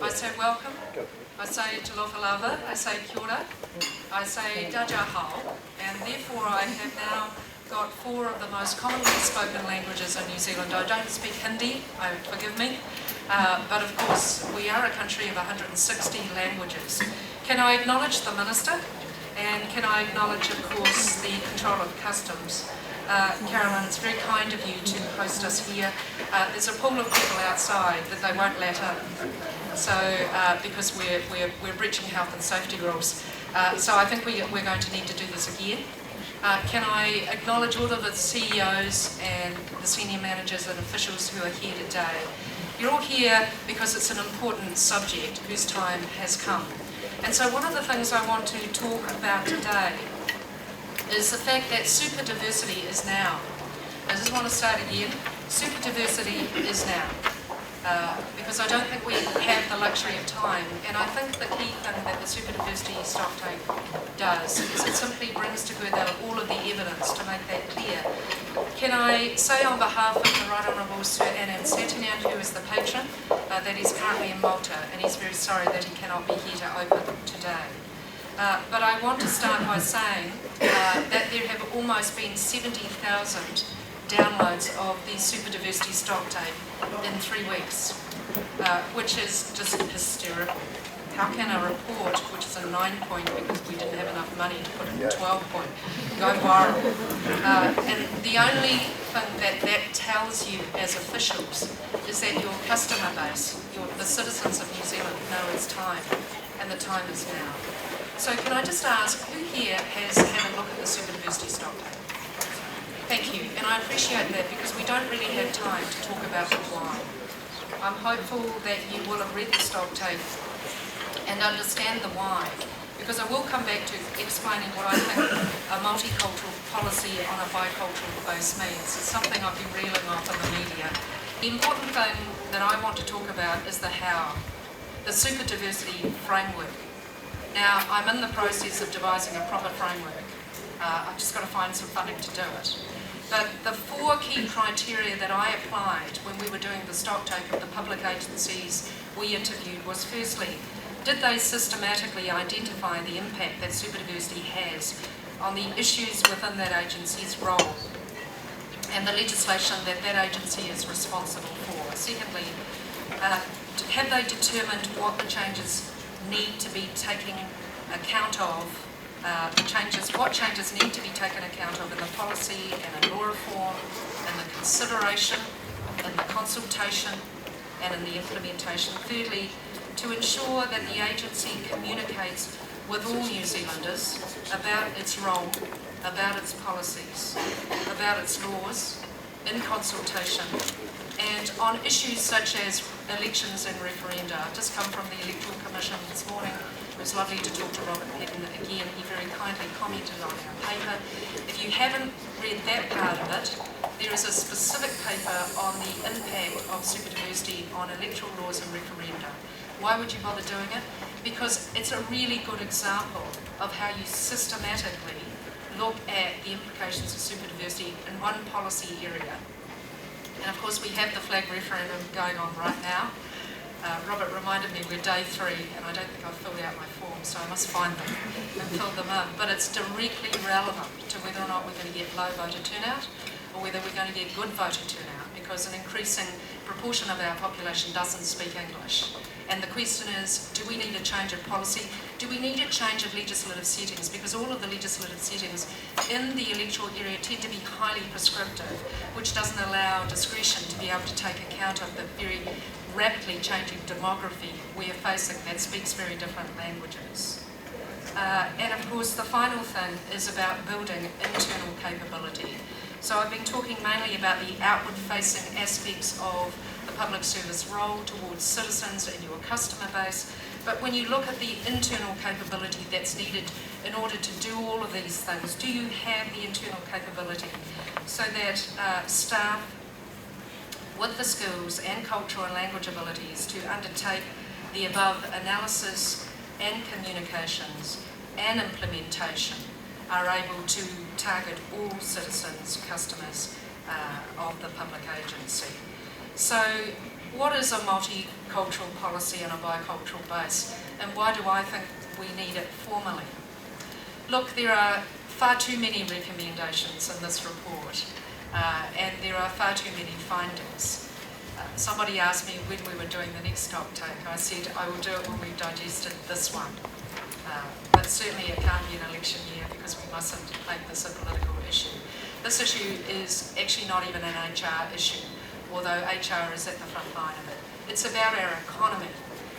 I say welcome, I say talofa lava, I say kia ora, I say daja hao, and therefore I have now got 4 of the most commonly spoken languages in New Zealand. I don't speak Hindi, forgive me, but of course we are a country of 160 languages. Can I acknowledge the Minister? And can I acknowledge, of course, the Controller of Customs? Carolyn, it's very kind of you to host us here. There's a pool of people outside that they won't let in, so because we're breaching health and safety rules. So I think we're going to need to do this again. Can I acknowledge all of the CEOs and the senior managers and officials who are here today? You're all here because it's an important subject whose time has come. And so one of the things I want to talk about today is the fact that superdiversity is now. I just want to start again. Superdiversity is now. Because I don't think we have the luxury of time. And I think the key thing that the Superdiversity Stocktake does is it simply brings together all of the evidence to make that clear. Can I say on behalf of the Right Honourable Sir Anand Satinian, who is the patron, that he's currently in Malta and he's very sorry that he cannot be here to open today. But I want to start by saying that there have almost been 70,000 downloads of the Superdiversity Stocktake in 3 weeks, which is just hysterical. How can a report, which is a 9-point because we didn't have enough money to put it in 12-point, go viral? And the only thing that tells you as officials is that your customer base, the citizens of New Zealand, know it's time, and the time is now. So can I just ask, who here has had a look at the Superdiversity Stocktake? Thank you, and I appreciate that because we don't really have time to talk about the why. I'm hopeful that you will have read the Stocktake and understand the why, because I will come back to explaining what I think a multicultural policy on a bicultural base means. It's something I've been reeling off in the media. The important thing that I want to talk about is the how, the superdiversity framework. Now, I'm in the process of devising a proper framework. I've just got to find some funding to do it. But the 4 key criteria that I applied when we were doing the stocktake of the public agencies we interviewed was, firstly, did they systematically identify the impact that superdiversity has on the issues within that agency's role and the legislation that that agency is responsible for? Secondly, have they determined what the changes need to be taken account of, what changes need to be taken account of in the policy and in law reform, in the consideration, in the consultation and in the implementation. Thirdly, to ensure that the agency communicates with all New Zealanders about its role, about its policies, about its laws, in consultation, and on issues such as elections and referenda. I've just come from the Electoral Commission this morning. It was lovely to talk to Robert Patton again. He very kindly commented on our paper. If you haven't read that part of it, there is a specific paper on the impact of superdiversity on electoral laws and referenda. Why would you bother doing it? Because it's a really good example of how you systematically look at the implications of superdiversity in one policy area. And of course we have the flag referendum going on right now. Robert reminded me we're day 3 and I don't think I've filled out my forms, so I must find them and fill them in. But it's directly relevant to whether or not we're going to get low voter turnout or whether we're going to get good voter turnout, because an increasing proportion of our population doesn't speak English. And the question is, do we need a change of policy? Do we need a change of legislative settings? Because all of the legislative settings in the electoral area tend to be highly prescriptive, which doesn't allow discretion to be able to take account of the very rapidly changing demography we are facing that speaks very different languages. And of course the final thing is about building internal capability. So I've been talking mainly about the outward-facing aspects of the public service role towards citizens and your customer base, but when you look at the internal capability that's needed in order to do all of these things, do you have the internal capability so that staff with the skills and cultural and language abilities to undertake the above analysis and communications and implementation are able to target all citizens, customers of the public agency. So what is a multicultural policy on a bicultural base, and why do I think we need it formally? Look, there are far too many recommendations in this report, and there are far too many findings. Somebody asked me when we were doing the next stocktake. I said I will do it when we've digested this one. But certainly it can't be an election year because we mustn't make this a political issue. This issue is actually not even an HR issue, although HR is at the front line of it. It's about our economy.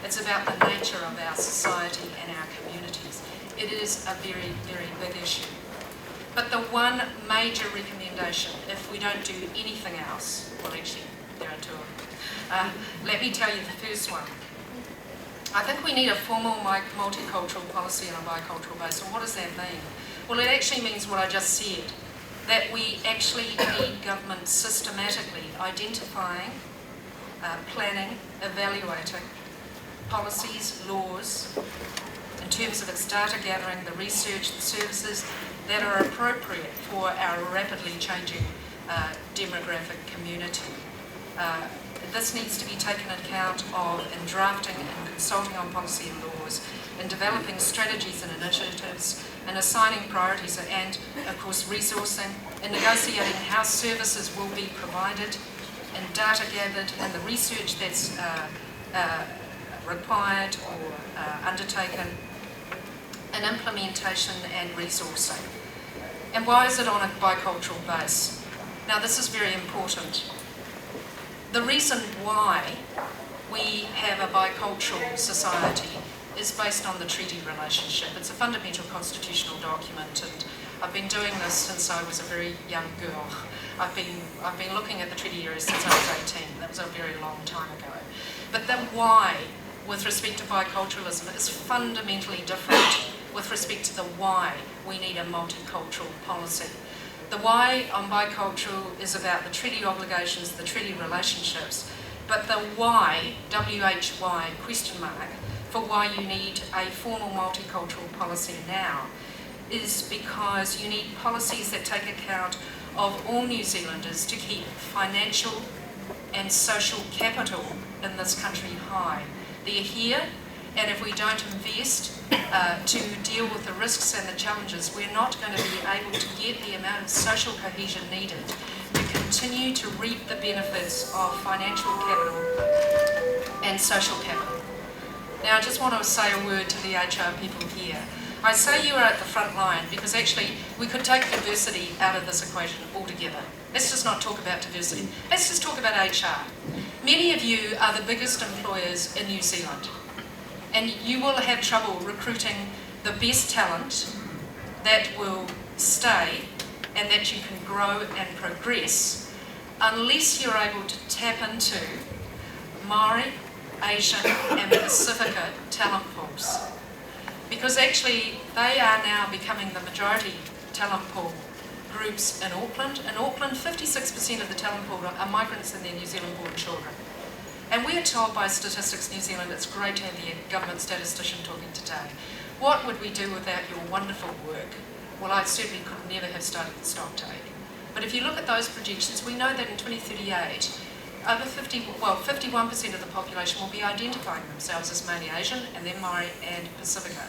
It's about the nature of our society and our communities. It is a very, very big issue. But the one major recommendation, if we don't do anything else, well actually there are two of them. Let me tell you the first one. I think we need a formal multicultural policy on a bicultural basis. And what does that mean? Well, it actually means what I just said, that we actually need government systematically identifying, planning, evaluating policies, laws, in terms of its data gathering, the research, the services that are appropriate for our rapidly changing demographic community. This needs to be taken account of in drafting and consulting on policy and laws, in developing strategies and initiatives, in assigning priorities and, of course, resourcing, in negotiating how services will be provided, in data gathered, and the research that's required or undertaken, in implementation and resourcing. And why is it on a bicultural base? Now, this is very important. The reason why we have a bicultural society is based on the treaty relationship. It's a fundamental constitutional document, and I've been doing this since I was a very young girl. I've been looking at the treaty area since I was 18. That was a very long time ago. But the why with respect to biculturalism is fundamentally different with respect to the why we need a multicultural policy. The why on bicultural is about the treaty obligations, the treaty relationships, but the why, W-H-Y, question mark, for why you need a formal multicultural policy now is because you need policies that take account of all New Zealanders to keep financial and social capital in this country high. They're here, and if we don't invest to deal with the risks and the challenges, we're not going to be able to get the amount of social cohesion needed to continue to reap the benefits of financial capital and social capital. Now, I just want to say a word to the HR people here. I say you are at the front line because actually we could take diversity out of this equation altogether. Let's just not talk about diversity. Let's just talk about HR. Many of you are the biggest employers in New Zealand, and you will have trouble recruiting the best talent that will stay and that you can grow and progress unless you're able to tap into Maori, Asian and Pacifica talent pools. Because actually they are now becoming the majority talent pool groups in Auckland. In Auckland, 56% of the talent pool are migrants and their New Zealand born children. And we are told by Statistics New Zealand it's great to have the government statistician talking today. What would we do without your wonderful work? Well, I certainly could never have started the stocktake. But if you look at those projections, we know that in 2038, over 51% of the population will be identifying themselves as mainly Asian and then Maori and Pacifica.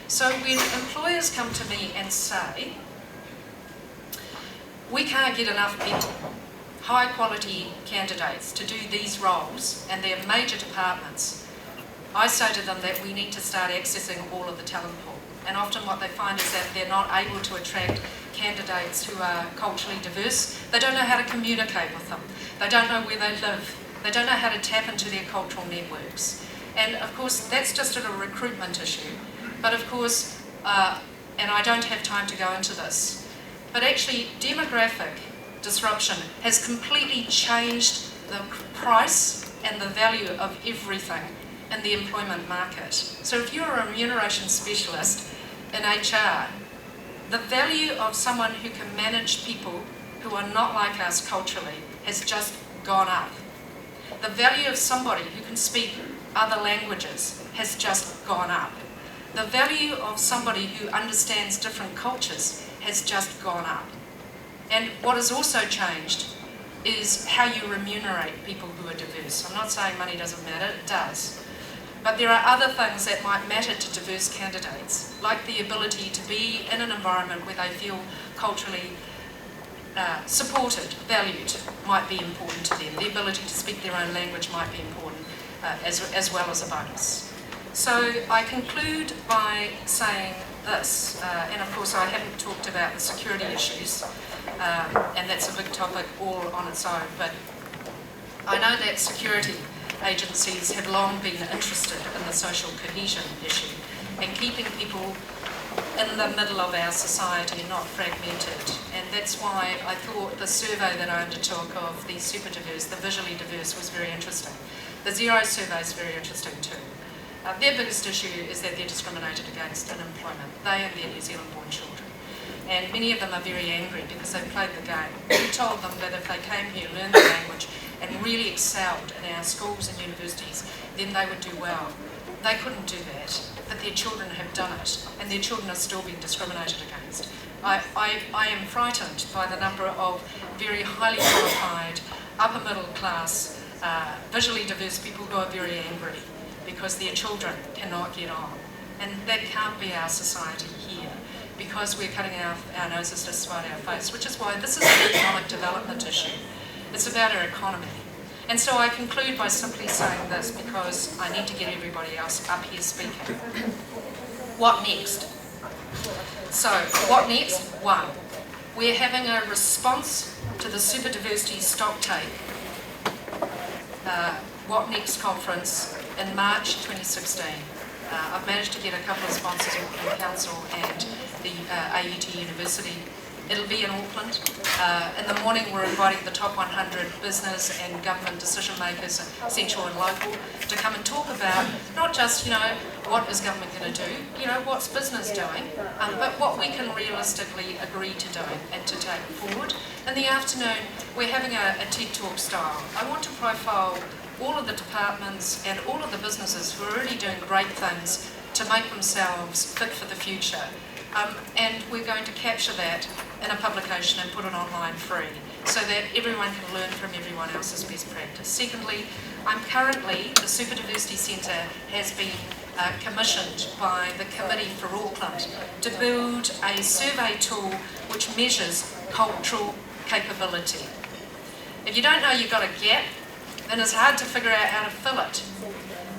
So when employers come to me and say, we can't get enough people, high quality candidates to do these roles and they're major departments, I say to them that we need to start accessing all of the talent pool. And often what they find is that they're not able to attract candidates who are culturally diverse. They don't know how to communicate with them. They don't know where they live. They don't know how to tap into their cultural networks. And of course, that's just a recruitment issue. But of course, and I don't have time to go into this, but actually demographic disruption has completely changed the price and the value of everything in the employment market. So if you're a remuneration specialist in HR, the value of someone who can manage people who are not like us culturally has just gone up. The value of somebody who can speak other languages has just gone up. The value of somebody who understands different cultures has just gone up. And what has also changed is how you remunerate people who are diverse. I'm not saying money doesn't matter, it does. But there are other things that might matter to diverse candidates, like the ability to be in an environment where they feel culturally supported, valued, might be important to them. The ability to speak their own language might be important as well as a bonus. So I conclude by saying this, and of course I haven't talked about the security issues, and that's a big topic all on its own, but I know that security agencies have long been interested in the social cohesion issue and keeping people in the middle of our society and not fragmented. And that's why I thought the survey that I undertook of the super diverse, the visually diverse, was very interesting. The Zero survey is very interesting too. Their biggest issue is that they're discriminated against in employment, they and their New Zealand born children. And many of them are very angry because they played the game. We told them that if they came here, learned the language, and really excelled in our schools and universities, then they would do well. They couldn't do that, but their children have done it, and their children are still being discriminated against. I am frightened by the number of very highly qualified, upper middle class, visually diverse people who are very angry because their children cannot get on. And that can't be our society here, because we're cutting our noses to spite our face, which is why this is an economic development issue. It's about our economy. And so I conclude by simply saying this, because I need to get everybody else up here speaking. What next? So, what next? One, we're having a response to the Superdiversity Stocktake What Next conference in March 2016. I've managed to get a couple of sponsors from Council and the AUT University. It'll be in Auckland. In the morning we're inviting the top 100 business and government decision makers, central and local, to come and talk about not just, what is government going to do, what's business doing, but what we can realistically agree to doing and to take forward. In the afternoon we're having a TED Talk style. I want to profile all of the departments and all of the businesses who are already doing great things to make themselves fit for the future. And we're going to capture that in a publication and put it online free so that everyone can learn from everyone else's best practice. Secondly, the Superdiversity Centre has been commissioned by the Committee for Auckland to build a survey tool which measures cultural capability. If you don't know you've got a gap, then it's hard to figure out how to fill it.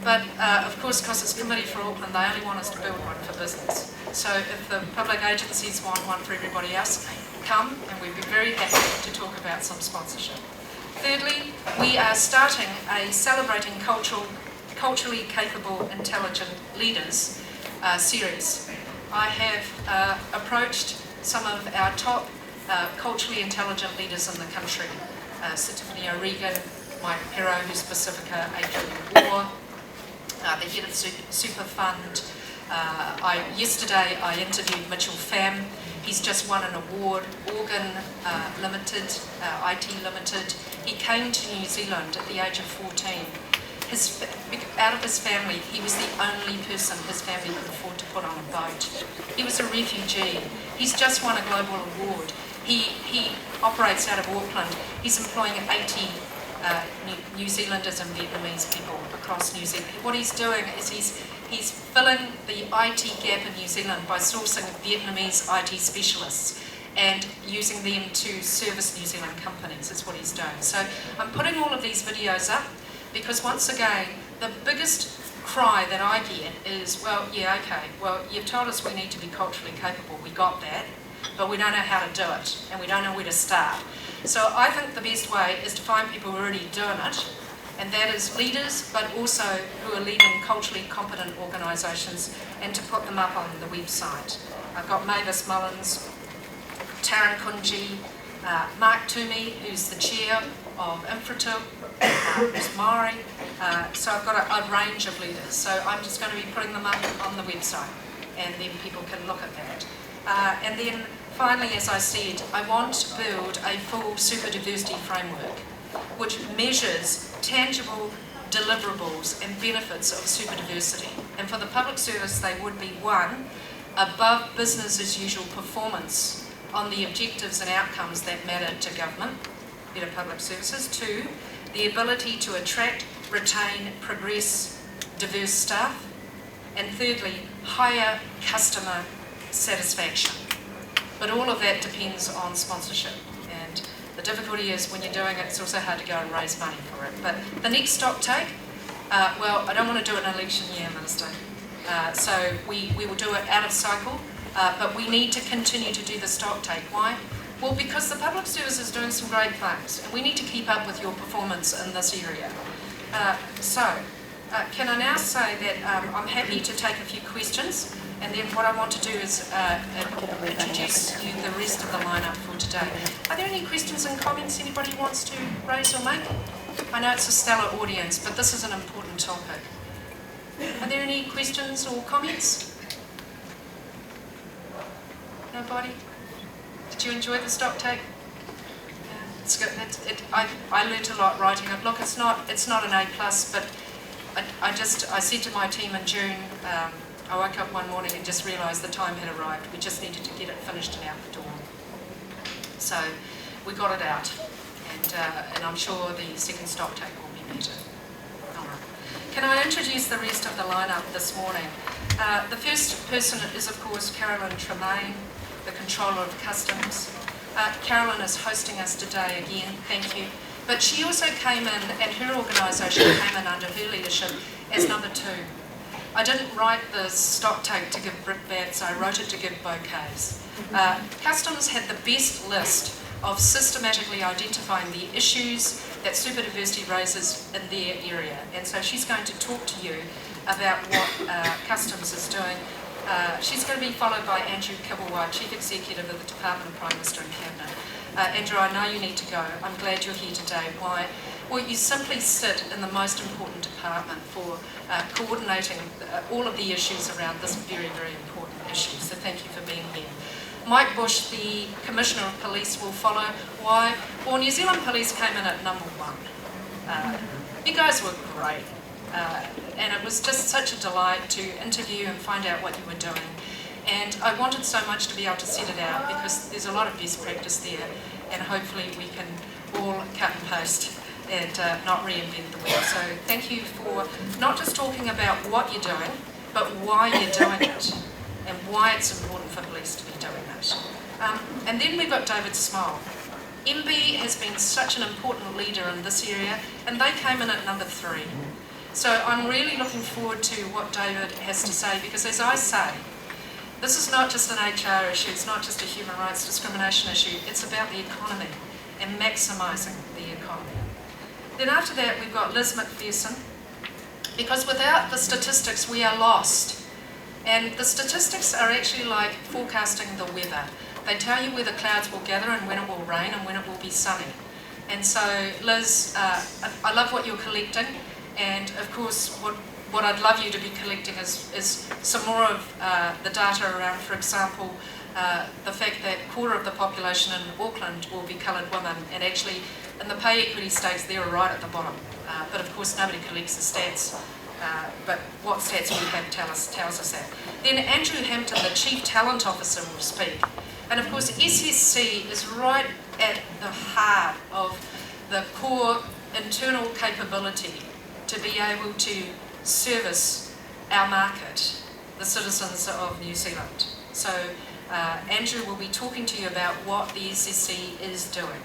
But of course, because it's Committee for Auckland, they only want us to build one for business. So if the public agencies want one for everybody else, come, and we'd be very happy to talk about some sponsorship. Thirdly, we are starting a Celebrating Culturally Capable Intelligent Leaders series. I have approached some of our top culturally intelligent leaders in the country, Tiffany O'Regan, Mike Perro, who's Pacifica, Adrian Moore, the head of Super Fund. Yesterday I interviewed Mitchell Pham. He's just won an award, Organ Limited, IT Limited. He came to New Zealand at the age of 14. Out of his family, he was the only person his family could afford to put on a boat. He was a refugee. He's just won a global award. He operates out of Auckland. He's employing 80 New Zealanders and Vietnamese people across New Zealand. What he's doing is he's filling the IT gap in New Zealand by sourcing Vietnamese IT specialists and using them to service New Zealand companies, is what he's doing. So I'm putting all of these videos up because, once again, the biggest cry that I get is, well, you've told us we need to be culturally capable, we got that, but we don't know how to do it, and we don't know where to start. So I think the best way is to find people who are already doing it, and that is leaders, but also who are leading culturally competent organisations, and to put them up on the website. I've got Mavis Mullins, Taran Kunji, Mark Toomey, who's the chair of Infratil, who's Maori. So I've got a range of leaders. So I'm just going to be putting them up on the website, and then people can look at that. And then finally, as I said, I want to build a full superdiversity framework which measures tangible deliverables and benefits of superdiversity. And for the public service, they would be: 1, above business as usual performance on the objectives and outcomes that matter to government; better public services. 2, the ability to attract, retain, progress diverse staff. And thirdly, higher customer satisfaction. But all of that depends on sponsorship. And the difficulty is when you're doing it, it's also hard to go and raise money for it. But the next stock take, well, I don't want to do it in an election year, Minister. So we will do it out of cycle, but we need to continue to do the stock take. Why? Well, because the public service is doing some great things, and we need to keep up with your performance in this area. Can I now say that I'm happy to take a few questions, and then what I want to do is introduce you the rest of the lineup for today. Are there any questions and comments anybody wants to raise or make? I know it's a stellar audience, but this is an important topic. Are there any questions or comments? Nobody? Did you enjoy the stock take? Yeah, it's good. I learnt a lot writing it. Look, it's not an A+, but I said to my team in June, I woke up one morning and just realised the time had arrived. We just needed to get it finished and out the door. So we got it out, and I'm sure the second stock take will be better. All right. Can I introduce the rest of the lineup this morning? The first person is, of course, Carolyn Tremaine, the Controller of Customs. Carolyn is hosting us today again, thank you. But she also came in, and her organisation came in under her leadership as number 2. I didn't write the stock take to give brickbats, I wrote it to give bouquets. Customs had the best list of systematically identifying the issues that Superdiversity raises in their area. And so she's going to talk to you about what Customs is doing. She's going to be followed by Andrew Kibblewhite, Chief Executive of the Department of Prime Minister and Cabinet. Andrew, I know you need to go. I'm glad you're here today. Why? Well, you simply sit in the most important department for coordinating all of the issues around this very, very important issue. So thank you for being here. Mike Bush, the Commissioner of Police, will follow. Why? Well, New Zealand Police came in at number 1. You guys were great. And it was just such a delight to interview and find out what you were doing. And I wanted so much to be able to set it out because there's a lot of best practice there, and hopefully we can all cut and paste and not reinvent the wheel. So thank you for not just talking about what you're doing, but why you're doing it and why it's important for police to be doing it. And then we've got David Small. MB has been such an important leader in this area, and they came in at number 3. So I'm really looking forward to what David has to say, because as I say, this is not just an HR issue, it's not just a human rights discrimination issue, it's about the economy and maximising the economy. Then after that we've got Liz McPherson, because without the statistics we are lost. And the statistics are actually like forecasting the weather. They tell you where the clouds will gather and when it will rain and when it will be sunny. And so Liz, I love what you're collecting, and of course what I'd love you to be collecting is some more of the data around, for example, the fact that a quarter of the population in Auckland will be coloured women, and actually in the pay equity stakes they're right at the bottom. But of course nobody collects the stats, but what stats we have tells us that. Then Andrew Hampton, the Chief Talent Officer, will speak. And of course SSC is right at the heart of the core internal capability to be able to service our market, the citizens of New Zealand. So Andrew will be talking to you about what the SSC is doing.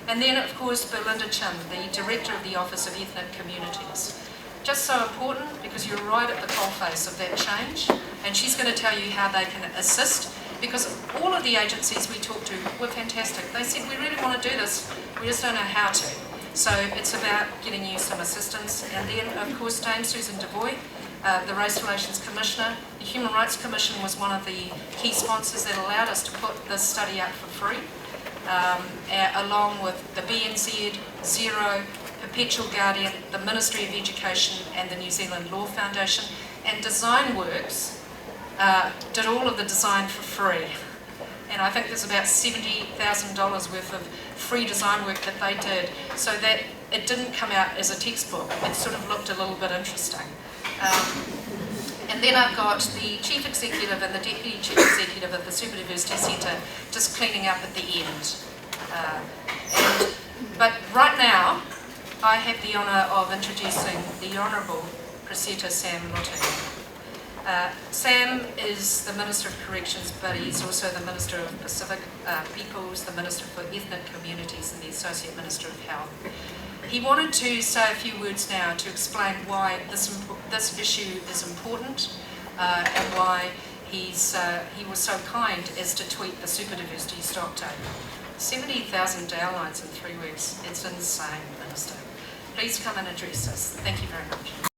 And then of course Belinda Chin, the Director of the Office of Ethnic Communities. Just so important because you're right at the coalface of that change, and she's going to tell you how they can assist, because all of the agencies we talked to were fantastic. They said, we really want to do this, we just don't know how to. So it's about getting you some assistance. And then, of course, Dame Susan DeVoy, the Race Relations Commissioner. The Human Rights Commission was one of the key sponsors that allowed us to put this study out for free, along with the BNZ, Zero, Perpetual Guardian, the Ministry of Education and the New Zealand Law Foundation. And DesignWorks did all of the design for free. And I think there's about $70,000 worth of free design work that they did, so that it didn't come out as a textbook. It sort of looked a little bit interesting. And then I've got the Chief Executive and the Deputy Chief Executive of the Superdiversity Centre just cleaning up at the end. And But right now, I have the honour of introducing the Honourable Cressida Sam Rotting. Sam is the Minister of Corrections, but he's also the Minister of Pacific Peoples, the Minister for Ethnic Communities, and the Associate Minister of Health. He wanted to say a few words now to explain why this issue is important and why he was so kind as to tweet the Superdiversity Stocktake. 70,000 downloads in 3 weeks. It's insane, Minister. Please come and address us. Thank you very much.